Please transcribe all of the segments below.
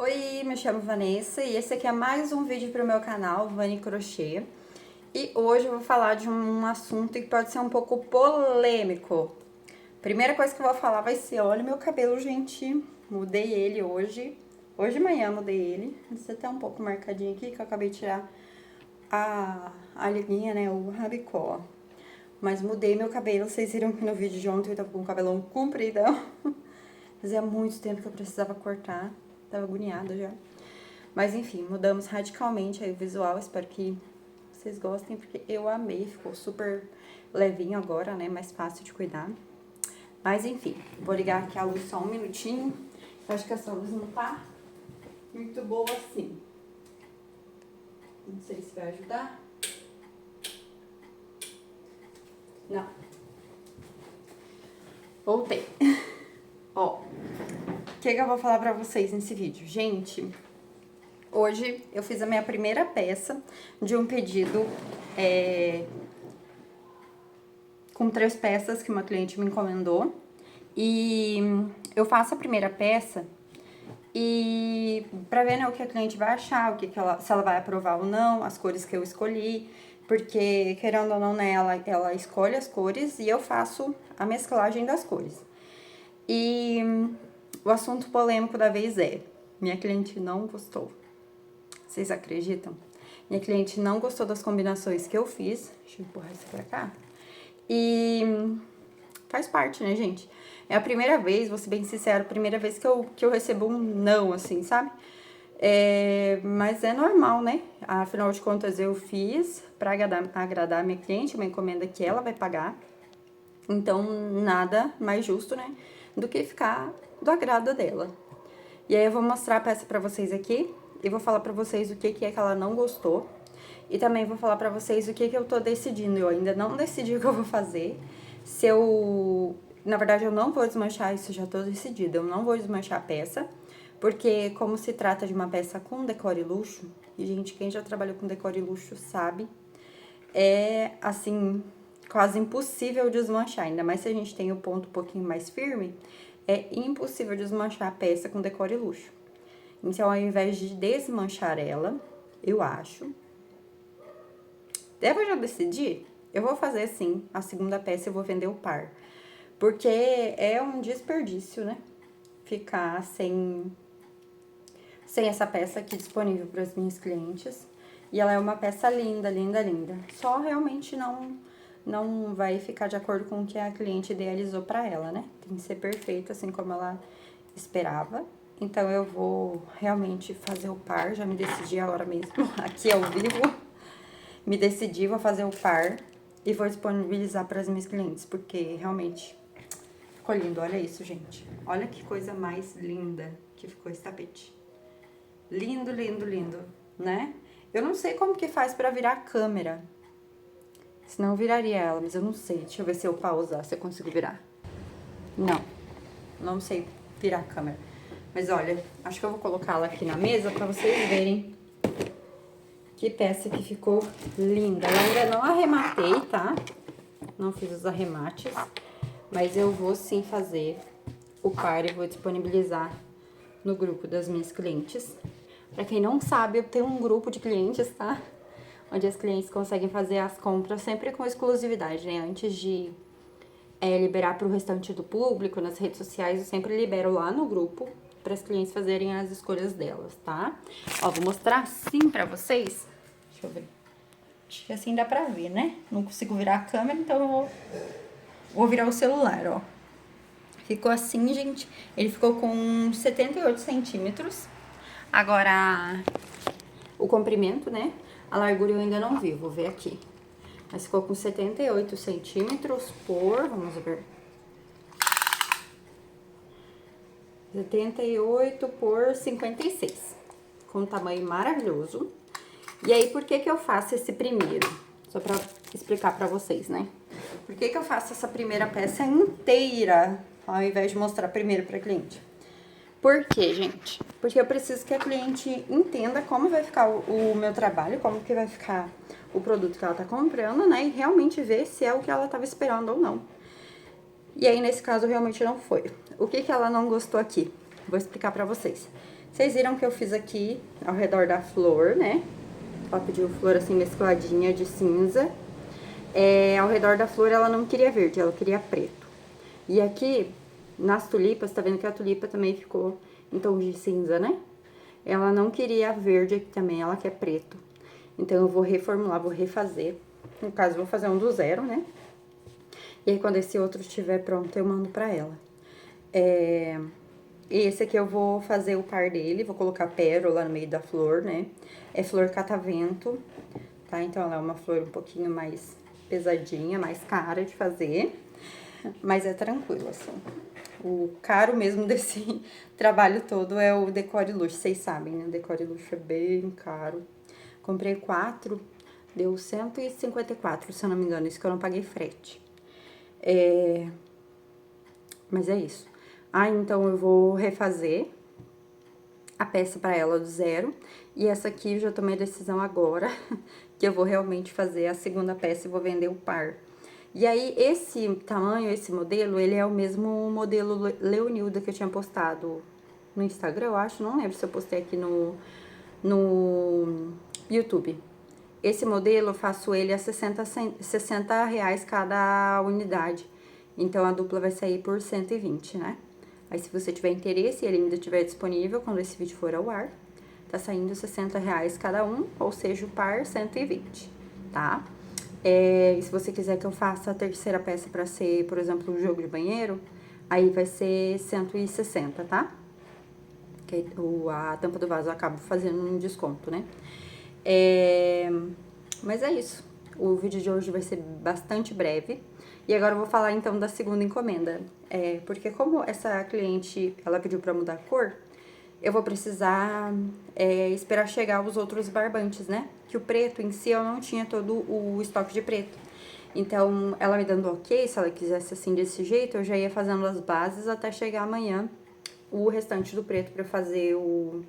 Oi, me chamo Vanessa e esse aqui é mais um vídeo para o meu canal, Vani Crochê. E hoje eu vou falar de um assunto que pode ser um pouco polêmico. Primeira coisa que eu vou falar vai ser, olha meu cabelo, gente, mudei ele hoje. Hoje de manhã mudei ele, você tá um pouco marcadinho aqui que eu acabei de tirar a liguinha, né, o rabicó. Mas mudei meu cabelo, vocês viram que no vídeo de ontem eu tava com o cabelão compridão. Fazia muito tempo que eu precisava cortar. Tava agoniada já. Mas enfim, mudamos radicalmente aí o visual. Espero que vocês gostem, porque eu amei. Ficou super levinho agora, né? Mais fácil de cuidar. Mas enfim, vou ligar aqui a luz só um minutinho. Eu acho que essa luz não tá muito boa assim. Não sei se vai ajudar. Não. Voltei. Ó, o que eu vou falar pra vocês nesse vídeo? Gente, hoje eu fiz a minha primeira peça de um pedido com 3 peças que uma cliente me encomendou. E eu faço a primeira peça e pra ver, né, o que a cliente vai achar, se ela vai aprovar ou não, as cores que eu escolhi. Porque, querendo ou não, né, ela escolhe as cores e eu faço a mesclagem das cores. E o assunto polêmico da vez é, minha cliente não gostou. Vocês acreditam? Minha cliente não gostou das combinações que eu fiz. Deixa eu empurrar isso pra cá. E faz parte, né, gente? É a primeira vez, vou ser bem sincera, a primeira vez que eu recebo um não, assim, sabe? Mas é normal, né? Afinal de contas, eu fiz pra agradar a minha cliente, uma encomenda que ela vai pagar. Então, nada mais justo, né, do que ficar do agrado dela. E aí eu vou mostrar a peça pra vocês aqui e vou falar pra vocês o que é que ela não gostou. E também vou falar pra vocês o que eu tô decidindo. Eu ainda não decidi o que eu vou fazer. Na verdade, eu não vou desmanchar, isso já tô decidida. Eu não vou desmanchar a peça, porque como se trata de uma peça com decore luxo, e gente, quem já trabalhou com decore luxo sabe, é assim, quase impossível desmanchar, ainda mais se a gente tem o ponto um pouquinho mais firme, é impossível desmanchar a peça com decore luxo. Então, ao invés de desmanchar ela, eu acho... Eu já decidi? Eu vou fazer, sim, a segunda peça eu vou vender o par. Porque é um desperdício, né? Ficar sem essa peça aqui disponível para as minhas clientes. E ela é uma peça linda, linda, linda. Só realmente não vai ficar de acordo com o que a cliente idealizou para ela, né? Tem que ser perfeito, assim como ela esperava. Então, eu vou realmente fazer o par, já me decidi agora mesmo, aqui ao vivo. Me decidi, vou fazer o par e vou disponibilizar para as minhas clientes, porque realmente ficou lindo. Olha isso, gente. Olha que coisa mais linda que ficou esse tapete. Lindo, lindo, lindo, né? Eu não sei como que faz pra virar a câmera. Senão eu viraria ela, mas eu não sei. Deixa eu ver se eu pausar, se eu consigo virar. Não sei virar a câmera. Mas olha, acho que eu vou colocá-la aqui na mesa pra vocês verem que peça que ficou linda. Eu ainda não arrematei, tá? Não fiz os arremates. Mas eu vou sim fazer o par e vou disponibilizar no grupo das minhas clientes. Pra quem não sabe, eu tenho um grupo de clientes, tá? Onde as clientes conseguem fazer as compras sempre com exclusividade, né? Antes de liberar pro restante do público, nas redes sociais, eu sempre libero lá no grupo para as clientes fazerem as escolhas delas, tá? Ó, vou mostrar assim pra vocês. Deixa eu ver. Acho que assim dá pra ver, né? Não consigo virar a câmera, então eu vou virar o celular, ó. Ficou assim, gente. Ele ficou com 78 centímetros. Agora, o comprimento, né? A largura eu ainda não vi, vou ver aqui. Mas ficou com 78 centímetros por, vamos ver. 78 por 56. Com um tamanho maravilhoso. E aí, por que eu faço esse primeiro? Só pra explicar pra vocês, né? Por que eu faço essa primeira peça inteira, ao invés de mostrar primeiro pra cliente? Por quê, gente? Porque eu preciso que a cliente entenda como vai ficar o meu trabalho, como que vai ficar o produto que ela tá comprando, né? E realmente ver se é o que ela tava esperando ou não. E aí, nesse caso, realmente não foi. O que ela não gostou aqui? Vou explicar pra vocês. Vocês viram que eu fiz aqui ao redor da flor, né? Ela pediu flor assim mescladinha de cinza. Ao redor da flor ela não queria verde, ela queria preto. E aqui, nas tulipas, tá vendo que a tulipa também ficou em tom de cinza, né? Ela não queria verde aqui também, ela quer preto. Então, eu vou reformular, vou refazer. No caso, vou fazer um do zero, né? E aí, quando esse outro estiver pronto, eu mando pra ela. Esse aqui eu vou fazer o par dele, vou colocar pérola no meio da flor, né? É flor catavento, tá? Então, ela é uma flor um pouquinho mais pesadinha, mais cara de fazer. Mas é tranquilo, assim. O caro mesmo desse trabalho todo é o Decore Luxo, vocês sabem, né? O Decore Luxo é bem caro. Comprei 4, deu 154, se eu não me engano, isso que eu não paguei frete. Mas é isso. Então eu vou refazer a peça pra ela do zero. E essa aqui eu já tomei a decisão agora, que eu vou realmente fazer a segunda peça e vou vender o par. E aí, esse tamanho, esse modelo, ele é o mesmo modelo Leonilda que eu tinha postado no Instagram, eu acho. Não lembro se eu postei aqui no YouTube. Esse modelo, eu faço ele a 60 reais cada unidade. Então, a dupla vai sair por 120, né? Aí, se você tiver interesse e ele ainda estiver disponível, quando esse vídeo for ao ar, tá saindo 60 reais cada um, ou seja, o par 120, tá? E se você quiser que eu faça a terceira peça pra ser, por exemplo, um jogo de banheiro, aí vai ser 160, tá? Que a tampa do vaso eu acabo fazendo um desconto, né? Mas é isso. O vídeo de hoje vai ser bastante breve. E agora eu vou falar então da segunda encomenda. Porque como essa cliente, ela pediu pra mudar a cor, eu vou precisar esperar chegar os outros barbantes, né? Que o preto em si eu não tinha todo o estoque de preto. Então, ela me dando ok, se ela quisesse assim desse jeito, eu já ia fazendo as bases até chegar amanhã o restante do preto pra fazer o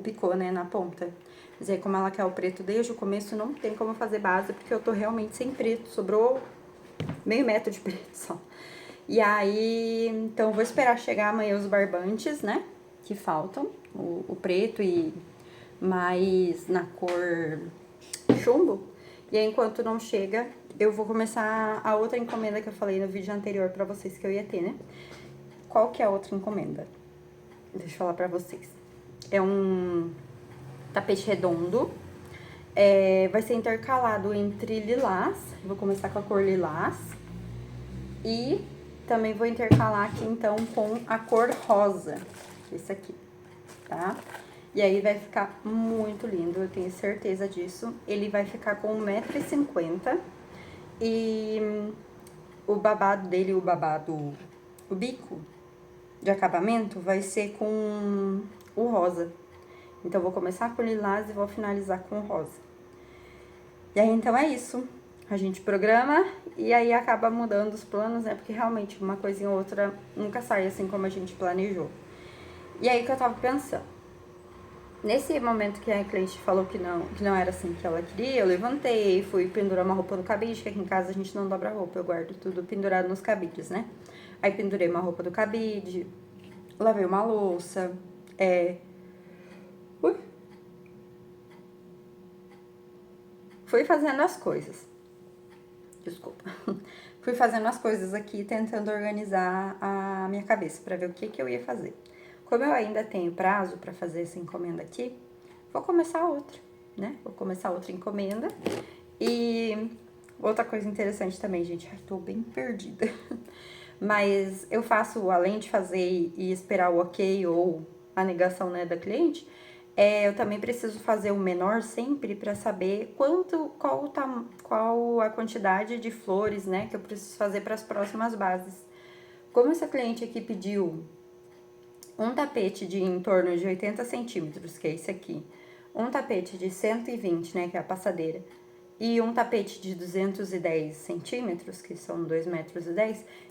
picô, né, na ponta. Mas aí, como ela quer o preto desde o começo, não tem como fazer base, porque eu tô realmente sem preto, sobrou meio metro de preto só. E aí, então, eu vou esperar chegar amanhã os barbantes, né, que faltam, o preto e mais na cor chumbo. E aí, enquanto não chega, eu vou começar a outra encomenda que eu falei no vídeo anterior pra vocês que eu ia ter, né? Qual que é a outra encomenda? Deixa eu falar pra vocês. É um tapete redondo. Vai ser intercalado entre lilás. Vou começar com a cor lilás. E também vou intercalar aqui, então, com a cor rosa. Esse aqui, tá? E aí vai ficar muito lindo, eu tenho certeza disso. Ele vai ficar com 1,50 m. E o babado dele, o bico de acabamento vai ser com o rosa. Então, eu vou começar com lilás e vou finalizar com rosa. E aí, então, é isso. A gente programa e aí acaba mudando os planos, né? Porque realmente uma coisinha ou outra nunca sai assim como a gente planejou. E aí que eu tava pensando. Nesse momento que a cliente falou que não era assim que ela queria, eu levantei, fui pendurar uma roupa no cabide, que aqui em casa a gente não dobra roupa, eu guardo tudo pendurado nos cabides, né? Aí pendurei uma roupa do cabide, lavei uma louça, fui fazendo as coisas. Desculpa. Fui fazendo as coisas aqui, tentando organizar a minha cabeça pra ver o que eu ia fazer. Como eu ainda tenho prazo pra fazer essa encomenda aqui, vou começar outra, né? Vou começar outra encomenda. E outra coisa interessante também, gente, ai, tô bem perdida. Mas eu faço, além de fazer e esperar o ok ou a negação, né, da cliente, eu também preciso fazer o menor sempre pra saber qual a quantidade de flores, né, que eu preciso fazer para as próximas bases. Como essa cliente aqui pediu um tapete de em torno de 80 centímetros, que é esse aqui, um tapete de 120, né, que é a passadeira, e um tapete de 210 centímetros, que são 2,10 metros,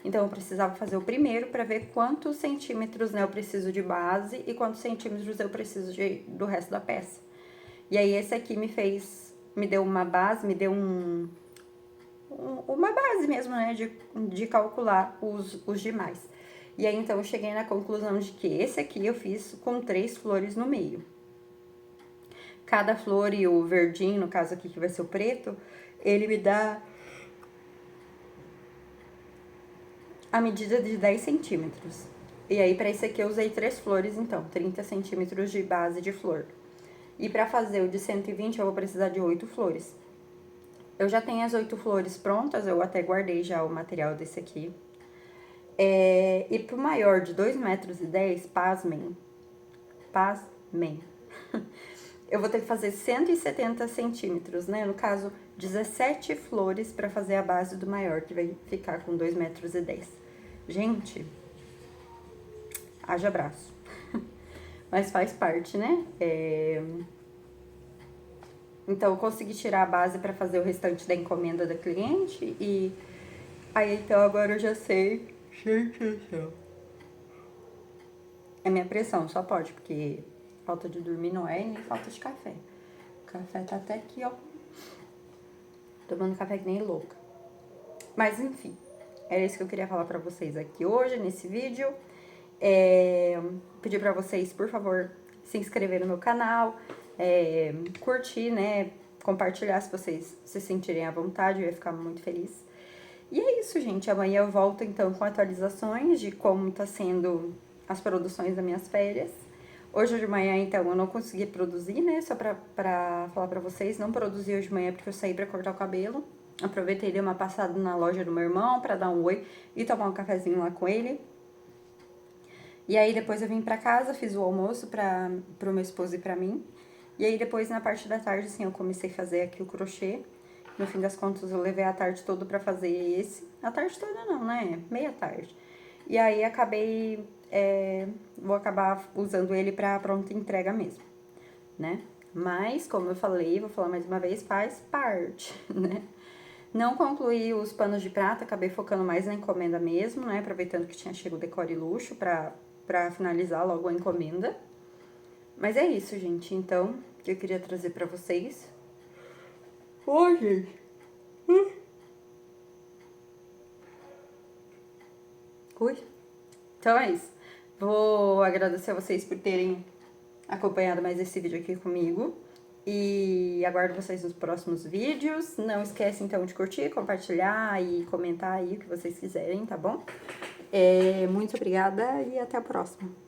então eu precisava fazer o primeiro para ver quantos centímetros, né, eu preciso de base e quantos centímetros eu preciso do resto da peça. E aí esse aqui me deu uma base, me deu uma base mesmo, né, de calcular os demais. E aí, então, eu cheguei na conclusão de que esse aqui eu fiz com 3 flores no meio. Cada flor e o verdinho, no caso aqui que vai ser o preto, ele me dá a medida de 10 centímetros. E aí, pra esse aqui eu usei 3 flores, então, 30 centímetros de base de flor. E pra fazer o de 120 eu vou precisar de 8 flores. Eu já tenho as 8 flores prontas, eu até guardei já o material desse aqui. E pro maior de 2,10 metros, pasmem, eu vou ter que fazer 170 centímetros, né? No caso, 17 flores pra fazer a base do maior, que vai ficar com 2,10 metros. Gente, haja braço. Mas faz parte, né? Então, eu consegui tirar a base pra fazer o restante da encomenda da cliente e... Aí, então, agora eu já sei. Gente do céu. É minha pressão, só pode, porque falta de dormir não é e nem falta de café. O café tá até aqui, ó. Tomando café que nem louca. Mas, enfim, era isso que eu queria falar pra vocês aqui hoje, nesse vídeo. Pedir pra vocês, por favor, se inscrever no meu canal, curtir, né, compartilhar se vocês se sentirem à vontade, eu ia ficar muito feliz. E é isso, gente, amanhã eu volto então com atualizações de como tá sendo as produções das minhas férias. Hoje de manhã, então, eu não consegui produzir, né, só pra falar pra vocês, não produzi hoje de manhã porque eu saí pra cortar o cabelo. Aproveitei, dei uma passada na loja do meu irmão pra dar um oi e tomar um cafezinho lá com ele. E aí depois eu vim pra casa, fiz o almoço pro meu esposo e pra mim. E aí depois na parte da tarde, assim, eu comecei a fazer aqui o crochê. No fim das contas eu levei a tarde toda pra fazer esse. A tarde toda não, né? Meia tarde. E aí acabei, vou acabar usando ele pra pronta entrega mesmo, né? Mas, como eu falei, vou falar mais uma vez, faz parte, né? Não concluí os panos de prata, acabei focando mais na encomenda mesmo, né? Aproveitando que tinha chego o Decore Luxo pra finalizar logo a encomenda. Mas é isso, gente. Então, que eu queria trazer pra vocês. Oi, gente. Ui. Então é isso. Vou agradecer a vocês por terem acompanhado mais esse vídeo aqui comigo. E aguardo vocês nos próximos vídeos. Não esquece, então, de curtir, compartilhar e comentar aí o que vocês quiserem, tá bom? Muito obrigada e até a próxima.